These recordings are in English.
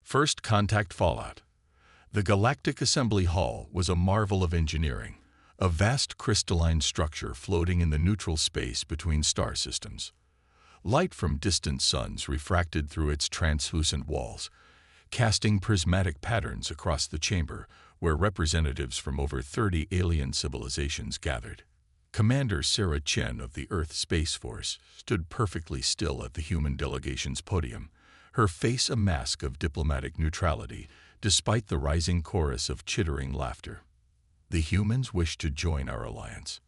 First contact fallout. The Galactic Assembly Hall was a marvel of engineering, a vast crystalline structure floating in the neutral space between star systems. Light from distant suns refracted through its translucent walls, casting prismatic patterns across the chamber where representatives from over 30 alien civilizations gathered. Commander Sarah Chen of the Earth Space Force stood perfectly still at the human delegation's podium, her face a mask of diplomatic neutrality despite the rising chorus of chittering laughter. The humans wish to join our alliance.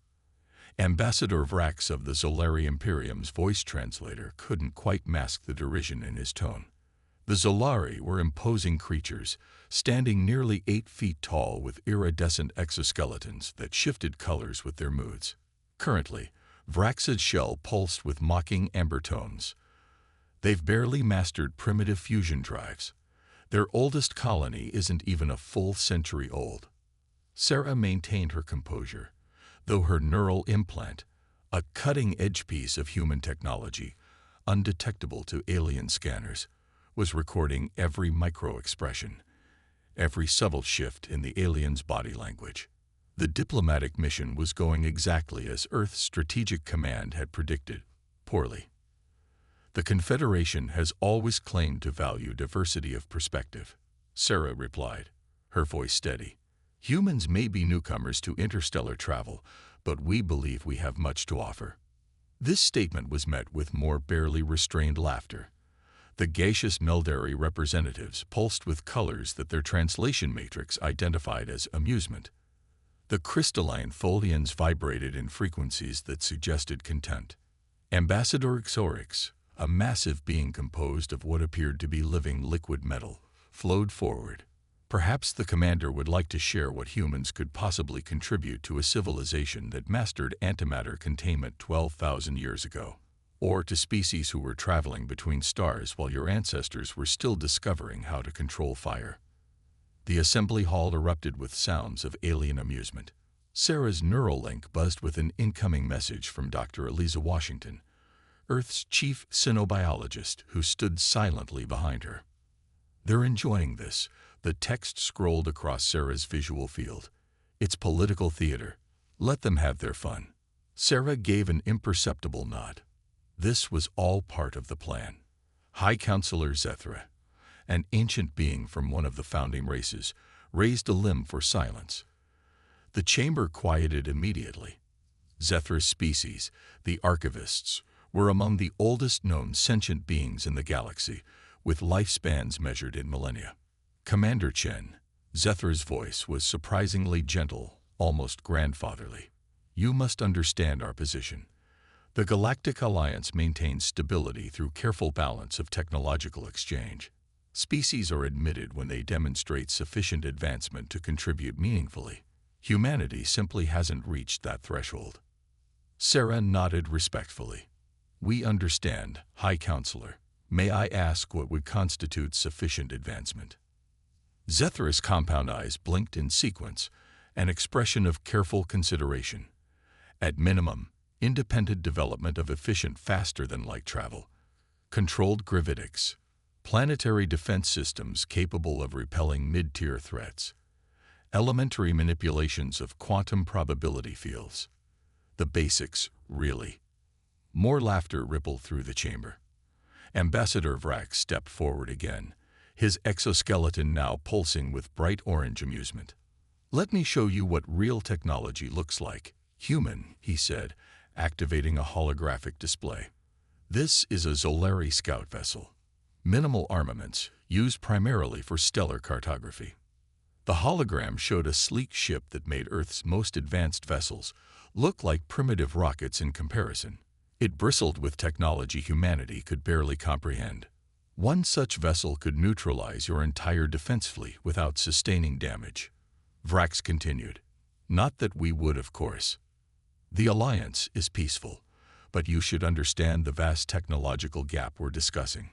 Ambassador Vrax of the Zolari Imperium's voice translator couldn't quite mask the derision in his tone. The Zolari were imposing creatures, standing nearly 8 feet tall with iridescent exoskeletons that shifted colors with their moods. Currently, Vrax's shell pulsed with mocking amber tones. They've barely mastered primitive fusion drives. Their oldest colony isn't even a full century old. Sarah maintained her composure, though her neural implant, a cutting-edge piece of human technology, undetectable to alien scanners, was recording every micro-expression, every subtle shift in the alien's body language. The diplomatic mission was going exactly as Earth's strategic command had predicted, poorly. The Confederation has always claimed to value diversity of perspective, Sarah replied, her voice steady. Humans may be newcomers to interstellar travel, but we believe we have much to offer. This statement was met with more barely restrained laughter. The gaseous Meldari representatives pulsed with colors that their translation matrix identified as amusement. The crystalline Tholians vibrated in frequencies that suggested contempt. Ambassador Xorix, a massive being composed of what appeared to be living liquid metal, flowed forward. Perhaps the commander would like to share what humans could possibly contribute to a civilization that mastered antimatter containment 12,000 years ago, or to species who were traveling between stars while your ancestors were still discovering how to control fire. The assembly hall erupted with sounds of alien amusement. Sarah's neural link buzzed with an incoming message from Dr. Eliza Washington, Earth's chief cynobiologist, who stood silently behind her. They're enjoying this, the text scrolled across Sarah's visual field. It's political theater. Let them have their fun. Sarah gave an imperceptible nod. This was all part of the plan. High Counselor Zethra, an ancient being from one of the founding races, raised a limb for silence. The chamber quieted immediately. Zethra's species, the Archivists, were among the oldest known sentient beings in the galaxy, with lifespans measured in millennia. Commander Chen, Zethra's voice was surprisingly gentle, almost grandfatherly. You must understand our position. The Galactic Alliance maintains stability through careful balance of technological exchange. Species are admitted when they demonstrate sufficient advancement to contribute meaningfully. Humanity simply hasn't reached that threshold. Sarah nodded respectfully. We understand, High Counselor. May I ask what would constitute sufficient advancement? Zethra's compound eyes blinked in sequence, an expression of careful consideration. At minimum, independent development of efficient faster-than-light travel, controlled gravitics, planetary defense systems capable of repelling mid-tier threats, elementary manipulations of quantum probability fields. The basics, really. More laughter rippled through the chamber. Ambassador Vrax stepped forward again, his exoskeleton now pulsing with bright orange amusement. Let me show you what real technology looks like. Human, he said, activating a holographic display. This is a Zolari scout vessel. Minimal armaments, used primarily for stellar cartography. The hologram showed a sleek ship that made Earth's most advanced vessels look like primitive rockets in comparison. It bristled with technology humanity could barely comprehend. One such vessel could neutralize your entire defense fleet without sustaining damage. Vrax continued. Not that we would, of course. The Alliance is peaceful, but you should understand the vast technological gap we're discussing.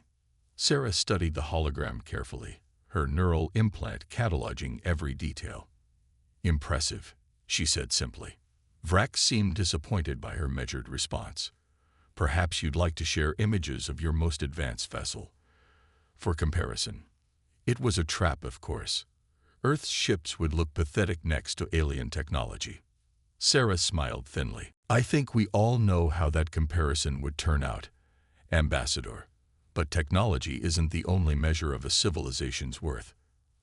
Sarah studied the hologram carefully, her neural implant cataloging every detail. Impressive, she said simply. Vrax seemed disappointed by her measured response. Perhaps you'd like to share images of your most advanced vessel. For comparison, It was a trap, of course. Earth's ships would look pathetic next to alien technology. Sarah smiled thinly. I think we all know how that comparison would turn out, Ambassador. But technology isn't the only measure of a civilization's worth.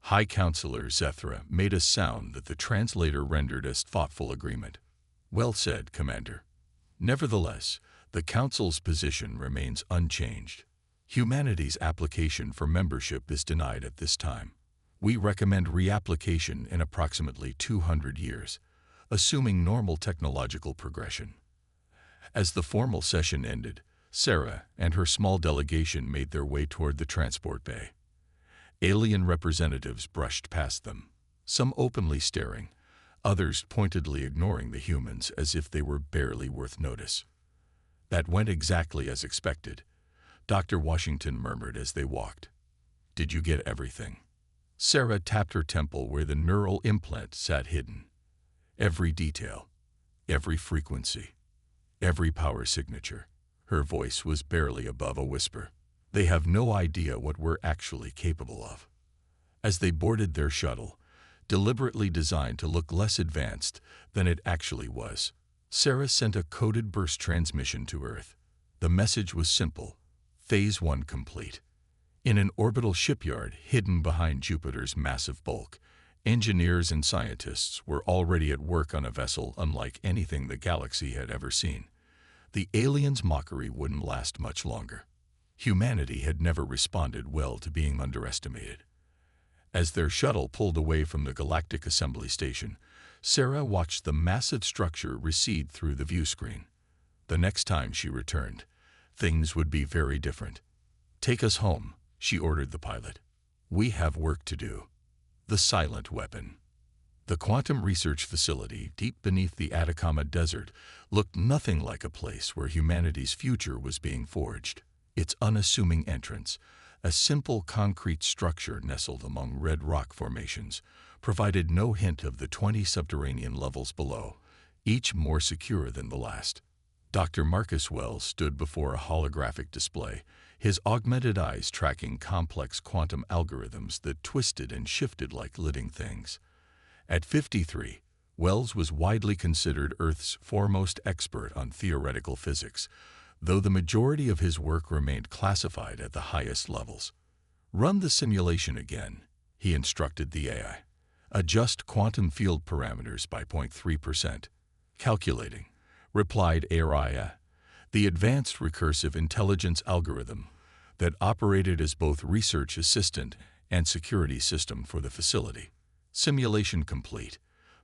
High Counselor Zethra made a sound that the translator rendered as thoughtful agreement. Well said, Commander. Nevertheless, the Council's position remains unchanged. Humanity's application for membership is denied at this time. We recommend reapplication in approximately 200 years, assuming normal technological progression. As the formal session ended, Sarah and her small delegation made their way toward the transport bay. Alien representatives brushed past them, some openly staring, others pointedly ignoring the humans as if they were barely worth notice. That went exactly as expected, Dr. Washington murmured as they walked. Did you get everything? Sarah tapped her temple where the neural implant sat hidden. Every detail, every frequency, every power signature. Her voice was barely above a whisper. They have no idea what we're actually capable of. As they boarded their shuttle, deliberately designed to look less advanced than it actually was, Sarah sent a coded burst transmission to Earth. The message was simple: Phase 1 complete. In an orbital shipyard hidden behind Jupiter's massive bulk, engineers and scientists were already at work on a vessel unlike anything the galaxy had ever seen. The aliens' mockery wouldn't last much longer. Humanity had never responded well to being underestimated. As their shuttle pulled away from the Galactic assembly station, Sarah watched the massive structure recede through the view screen. The next time she returned, things would be very different. Take us home, she ordered the pilot. We have work to do. The silent weapon. The quantum research facility deep beneath the Atacama Desert looked nothing like a place where humanity's future was being forged. Its unassuming entrance, a simple concrete structure nestled among red rock formations, provided no hint of the 20 subterranean levels below, each more secure than the last. Dr. Marcus Wells stood before a holographic display, his augmented eyes tracking complex quantum algorithms that twisted and shifted like living things. At 53, Wells was widely considered Earth's foremost expert on theoretical physics, though the majority of his work remained classified at the highest levels. Run the simulation again, he instructed the AI. Adjust quantum field parameters by 0.3%. Calculating, replied AI, the advanced recursive intelligence algorithm that operated as both research assistant and security system for the facility. Simulation complete.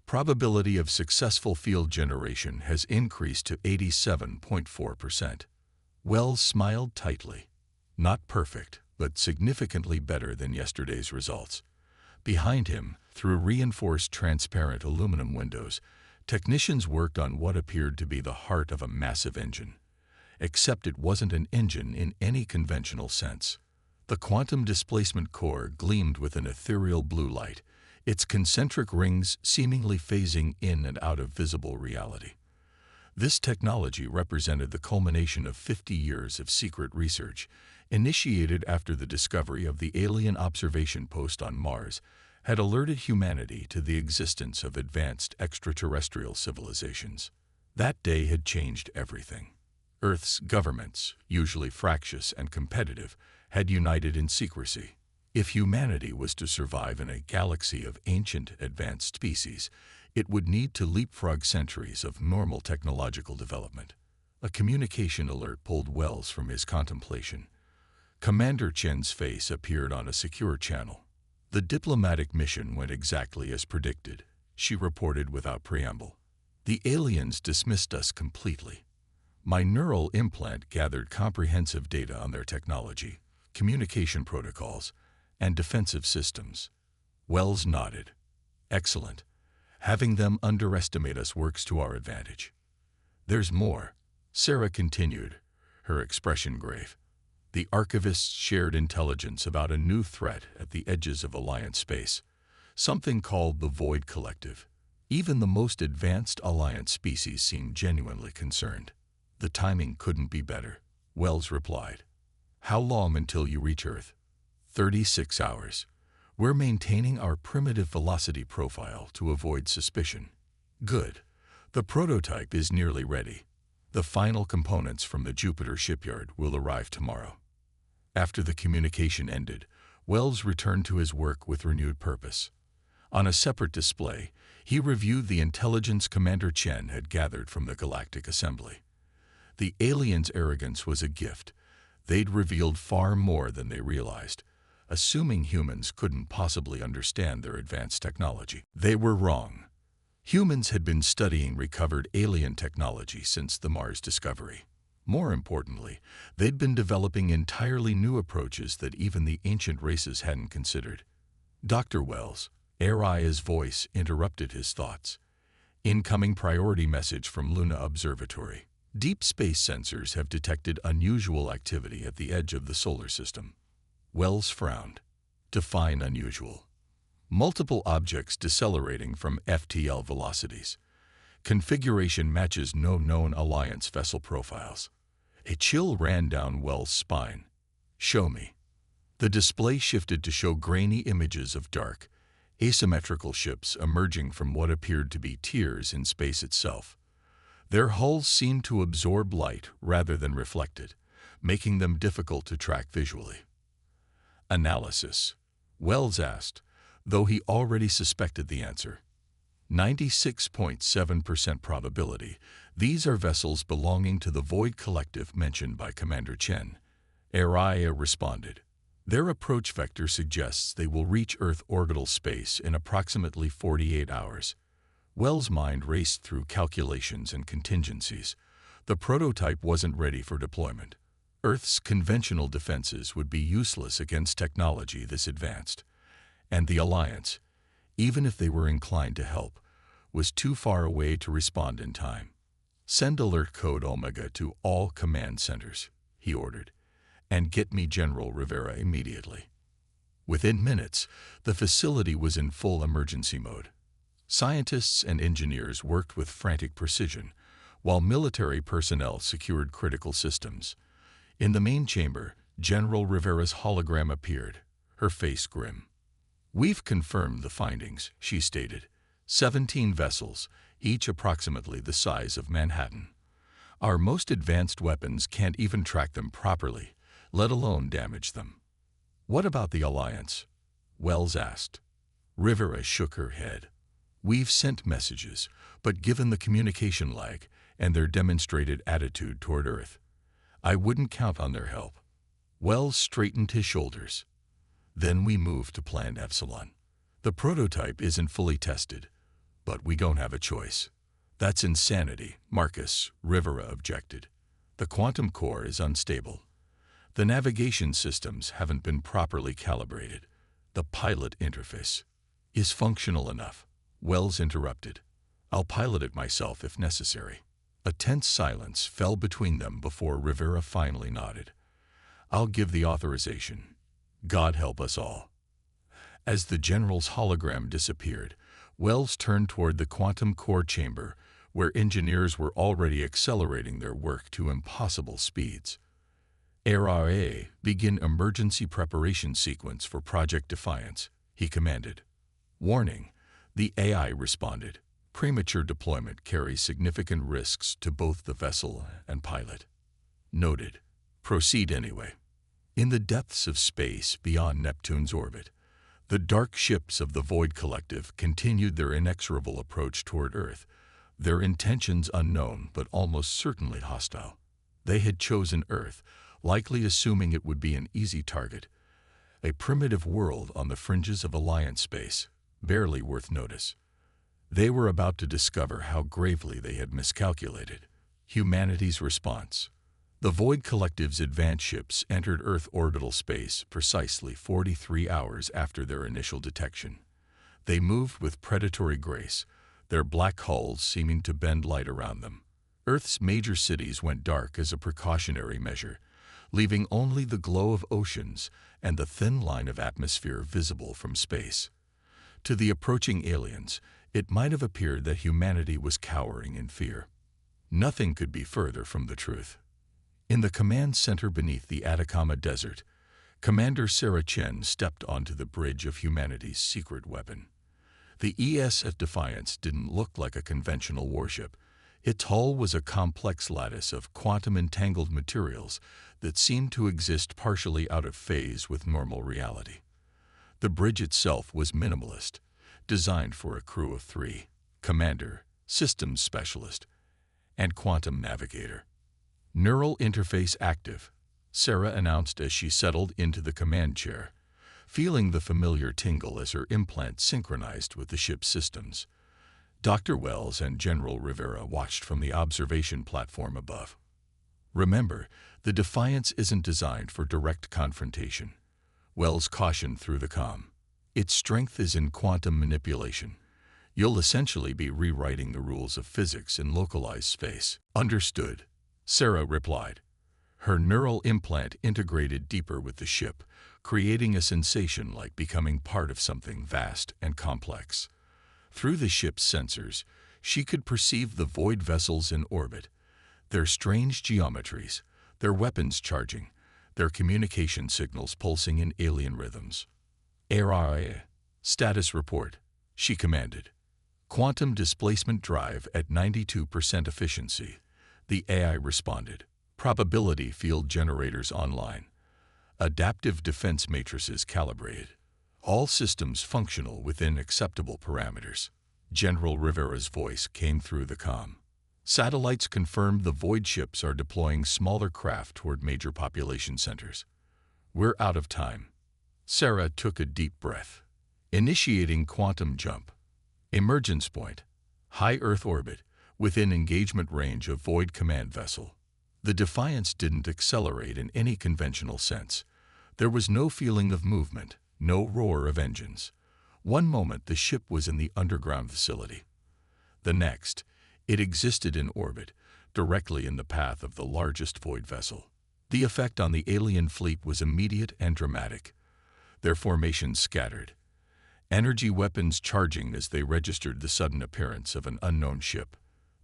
Probability of successful field generation has increased to 87.4%. Wells smiled tightly. Not perfect, but significantly better than yesterday's results. Behind him, through reinforced transparent aluminum windows, technicians worked on what appeared to be the heart of a massive engine. Except it wasn't an engine in any conventional sense. The quantum displacement core gleamed with an ethereal blue light, its concentric rings seemingly phasing in and out of visible reality. This technology represented the culmination of 50 years of secret research, initiated after the discovery of the alien observation post on Mars had alerted humanity to the existence of advanced extraterrestrial civilizations. That day had changed everything. Earth's governments, usually fractious and competitive, had united in secrecy. If humanity was to survive in a galaxy of ancient, advanced species, it would need to leapfrog centuries of normal technological development. A communication alert pulled Wells from his contemplation. Commander Chen's face appeared on a secure channel. The diplomatic mission went exactly as predicted, she reported without preamble. The aliens dismissed us completely. My neural implant gathered comprehensive data on their technology, communication protocols, and defensive systems. Wells nodded. Excellent. Having them underestimate us works to our advantage. There's more, Sarah continued, her expression grave. The archivists shared intelligence about a new threat at the edges of Alliance space, something called the Void Collective. Even the most advanced Alliance species seemed genuinely concerned. The timing couldn't be better, Wells replied. How long until you reach Earth? 36 hours. We're maintaining our primitive velocity profile to avoid suspicion. Good. The prototype is nearly ready. The final components from the Jupiter shipyard will arrive tomorrow. After the communication ended, Wells returned to his work with renewed purpose. On a separate display, he reviewed the intelligence Commander Chen had gathered from the Galactic Assembly. The aliens' arrogance was a gift. They'd revealed far more than they realized, assuming humans couldn't possibly understand their advanced technology. They were wrong. Humans had been studying recovered alien technology since the Mars discovery. More importantly, they'd been developing entirely new approaches that even the ancient races hadn't considered. Dr. Wells, Aria's voice interrupted his thoughts. Incoming priority message from Luna Observatory. Deep space sensors have detected unusual activity at the edge of the solar system. Wells frowned. Define unusual. Multiple objects decelerating from FTL velocities. Configuration matches no known Alliance vessel profiles. A chill ran down Wells' spine. Show me. The display shifted to show grainy images of dark, asymmetrical ships emerging from what appeared to be tiers in space itself. Their hulls seemed to absorb light rather than reflect it, making them difficult to track visually. Analysis. Wells asked, though he already suspected the answer. 96.7% probability. These are vessels belonging to the Void Collective mentioned by Commander Chen. Aria responded. Their approach vector suggests they will reach Earth orbital space in approximately 48 hours. Wells' mind raced through calculations and contingencies. The prototype wasn't ready for deployment. Earth's conventional defenses would be useless against technology this advanced. And the Alliance, even if they were inclined to help, was too far away to respond in time. Send alert code Omega to all command centers, he ordered, and get me General Rivera immediately. Within minutes, the facility was in full emergency mode. Scientists and engineers worked with frantic precision, while military personnel secured critical systems. In the main chamber, General Rivera's hologram appeared, her face grim. We've confirmed the findings, she stated. 17 vessels, each approximately the size of Manhattan. Our most advanced weapons can't even track them properly, let alone damage them. What about the Alliance? Wells asked. Rivera shook her head. We've sent messages, but given the communication lag and their demonstrated attitude toward Earth, I wouldn't count on their help. Wells straightened his shoulders. Then we moved to Plan Epsilon. The prototype isn't fully tested, but we don't have a choice. That's insanity, Marcus, Rivera objected. The quantum core is unstable. The navigation systems haven't been properly calibrated. The pilot interface is functional enough. Wells interrupted. I'll pilot it myself if necessary. A tense silence fell between them before Rivera finally nodded. I'll give the authorization. God help us all. As the general's hologram disappeared, Wells turned toward the quantum core chamber, where engineers were already accelerating their work to impossible speeds. ARA, begin emergency preparation sequence for Project Defiance, he commanded. Warning, the AI responded. Premature deployment carries significant risks to both the vessel and pilot. Noted. Proceed anyway. In the depths of space beyond Neptune's orbit, the dark ships of the Void Collective continued their inexorable approach toward Earth, their intentions unknown but almost certainly hostile. They had chosen Earth, likely assuming it would be an easy target, a primitive world on the fringes of Alliance space, barely worth notice. They were about to discover how gravely they had miscalculated. Humanity's response. The Void Collective's advanced ships entered Earth orbital space precisely 43 hours after their initial detection. They moved with predatory grace, their black hulls seeming to bend light around them. Earth's major cities went dark as a precautionary measure, leaving only the glow of oceans and the thin line of atmosphere visible from space. To the approaching aliens, it might have appeared that humanity was cowering in fear. Nothing could be further from the truth. In the command center beneath the Atacama Desert, Commander Sarah Chen stepped onto the bridge of humanity's secret weapon. The ESS Defiance didn't look like a conventional warship. Its hull was a complex lattice of quantum-entangled materials that seemed to exist partially out of phase with normal reality. The bridge itself was minimalist, designed for a crew of 3: commander, systems specialist, and quantum navigator. Neural interface active, Sarah announced as she settled into the command chair, feeling the familiar tingle as her implant synchronized with the ship's systems. Dr. Wells and General Rivera watched from the observation platform above. Remember, the Defiance isn't designed for direct confrontation, Wells cautioned through the comm. Its strength is in quantum manipulation. You'll essentially be rewriting the rules of physics in localized space. Understood, Sarah replied. Her neural implant integrated deeper with the ship, creating a sensation like becoming part of something vast and complex. Through the ship's sensors, she could perceive the void vessels in orbit, their strange geometries, their weapons charging, their communication signals pulsing in alien rhythms. "AI, status report," she commanded. "Quantum displacement drive at 92% efficiency," the AI responded. "Probability field generators online. Adaptive defense matrices calibrated. All systems functional within acceptable parameters." General Rivera's voice came through the comm. "Satellites confirmed the void ships are deploying smaller craft toward major population centers. We're out of time." Sarah took a deep breath. Initiating quantum jump. Emergence point. High Earth orbit, within engagement range of void command vessel. The Defiance didn't accelerate in any conventional sense. There was no feeling of movement, no roar of engines. One moment the ship was in the underground facility. The next, it existed in orbit, directly in the path of the largest void vessel. The effect on the alien fleet was immediate and dramatic. Their formations scattered. Energy weapons charging as they registered the sudden appearance of an unknown ship.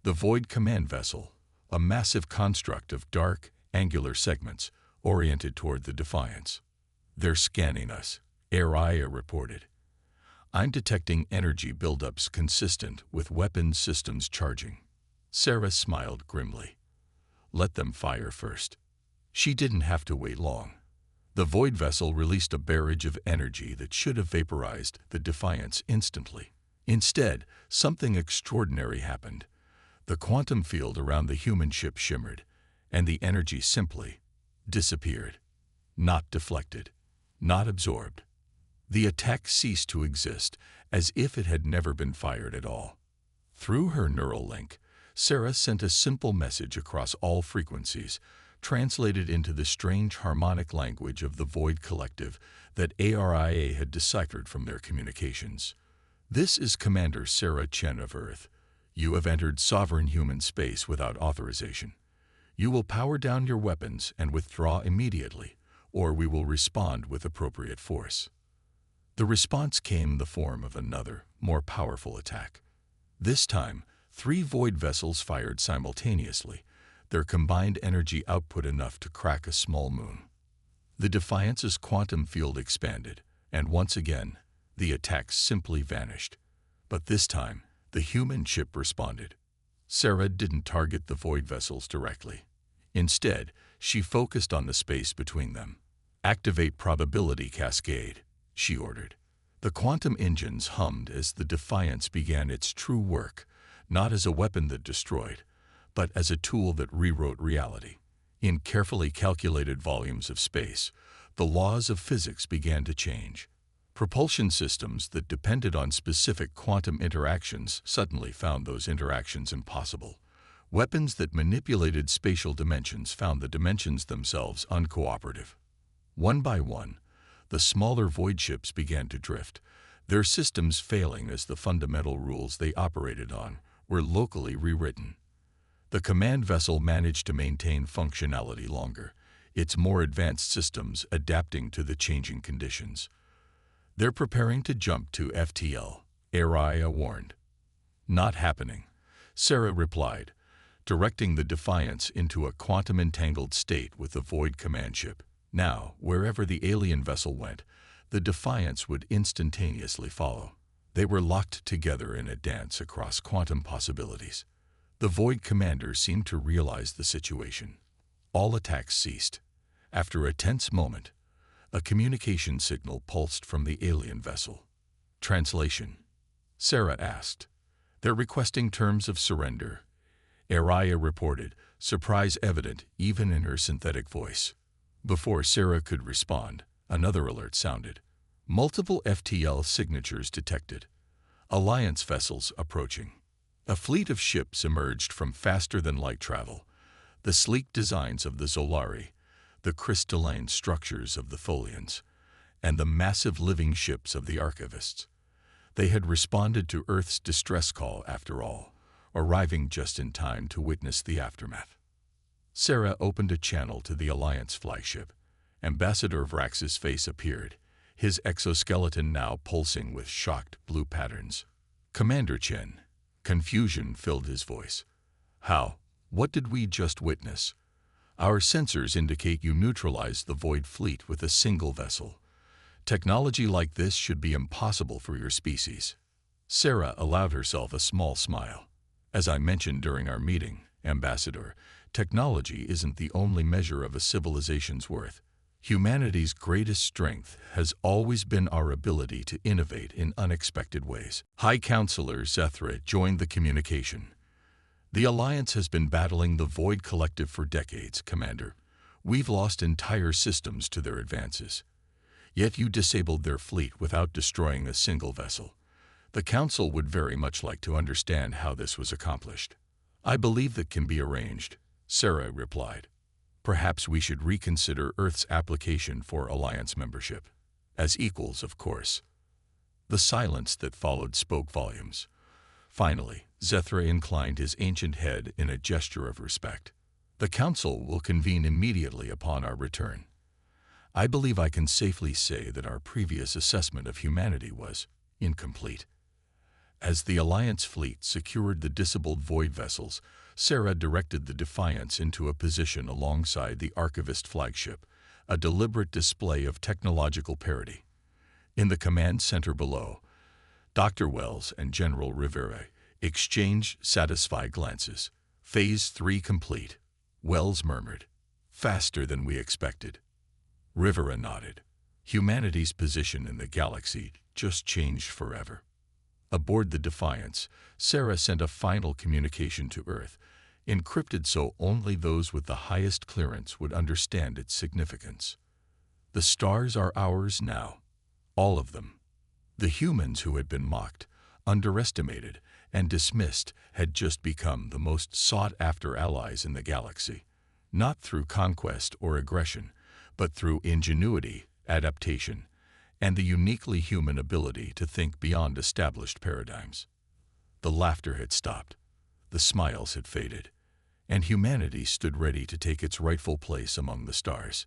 The void command vessel, a massive construct of dark, angular segments, oriented toward the Defiance. "They're scanning us," Araya reported. "I'm detecting energy buildups consistent with weapons systems charging." Sarah smiled grimly. "Let them fire first." She didn't have to wait long. The void vessel released a barrage of energy that should have vaporized the Defiance instantly. Instead, something extraordinary happened. The quantum field around the human ship shimmered, and the energy simply disappeared. Not deflected, not absorbed. The attack ceased to exist, as if it had never been fired at all. Through her neural link, Sarah sent a simple message across all frequencies, translated into the strange harmonic language of the Void Collective that ARIA had deciphered from their communications. "This is Commander Sarah Chen of Earth. You have entered sovereign human space without authorization. You will power down your weapons and withdraw immediately, or we will respond with appropriate force." The response came in the form of another, more powerful attack. This time, 3 void vessels fired simultaneously, their combined energy output enough to crack a small moon. The Defiance's quantum field expanded, and once again, the attacks simply vanished. But this time, the human ship responded. Sarah didn't target the void vessels directly. Instead, she focused on the space between them. "Activate probability cascade," she ordered. The quantum engines hummed as the Defiance began its true work, not as a weapon that destroyed, but as a tool that rewrote reality. In carefully calculated volumes of space, the laws of physics began to change. Propulsion systems that depended on specific quantum interactions suddenly found those interactions impossible. Weapons that manipulated spatial dimensions found the dimensions themselves uncooperative. One by one, the smaller void ships began to drift, their systems failing as the fundamental rules they operated on were locally rewritten. The command vessel managed to maintain functionality longer, its more advanced systems adapting to the changing conditions. "They're preparing to jump to FTL," Araya warned. "Not happening," Sarah replied, directing the Defiance into a quantum-entangled state with the void command ship. Now, wherever the alien vessel went, the Defiance would instantaneously follow. They were locked together in a dance across quantum possibilities. The Void commander seemed to realize the situation. All attacks ceased. After a tense moment, a communication signal pulsed from the alien vessel. Translation. Sarah asked. They're requesting terms of surrender. Araya reported, surprise evident even in her synthetic voice. Before Sarah could respond, another alert sounded. Multiple FTL signatures detected. Alliance vessels approaching. A fleet of ships emerged from faster-than-light travel. The sleek designs of the Zolari, the crystalline structures of the Tholians, and the massive living ships of the Archivists. They had responded to Earth's distress call after all, arriving just in time to witness the aftermath. Sarah opened a channel to the Alliance flagship. Ambassador Vrax's face appeared, his exoskeleton now pulsing with shocked blue patterns. Commander Chen. Confusion filled his voice. How? What did we just witness? Our sensors indicate you neutralized the Void fleet with a single vessel. Technology like this should be impossible for your species. Sarah allowed herself a small smile. As I mentioned during our meeting, Ambassador, technology isn't the only measure of a civilization's worth. Humanity's greatest strength has always been our ability to innovate in unexpected ways. High Counselor Zethra joined the communication. The Alliance has been battling the Void Collective for decades, Commander. We've lost entire systems to their advances. Yet you disabled their fleet without destroying a single vessel. The Council would very much like to understand how this was accomplished. I believe that can be arranged, Sarah replied. Perhaps we should reconsider Earth's application for Alliance membership. As equals, of course. The silence that followed spoke volumes. Finally, Zethra inclined his ancient head in a gesture of respect. The Council will convene immediately upon our return. I believe I can safely say that our previous assessment of humanity was incomplete. As the Alliance fleet secured the disabled Void vessels, Sarah directed the Defiance into a position alongside the Archivist flagship, a deliberate display of technological parity. In the command center below, Dr. Wells and General Rivera exchanged satisfied glances. Phase 3 complete, Wells murmured. Faster than we expected. Rivera nodded. Humanity's position in the galaxy just changed forever. Aboard the Defiance, Sarah sent a final communication to Earth, encrypted so only those with the highest clearance would understand its significance. The stars are ours now. All of them. The humans who had been mocked, underestimated, and dismissed had just become the most sought-after allies in the galaxy, not through conquest or aggression, but through ingenuity, adaptation, and the uniquely human ability to think beyond established paradigms. The laughter had stopped, the smiles had faded, and humanity stood ready to take its rightful place among the stars.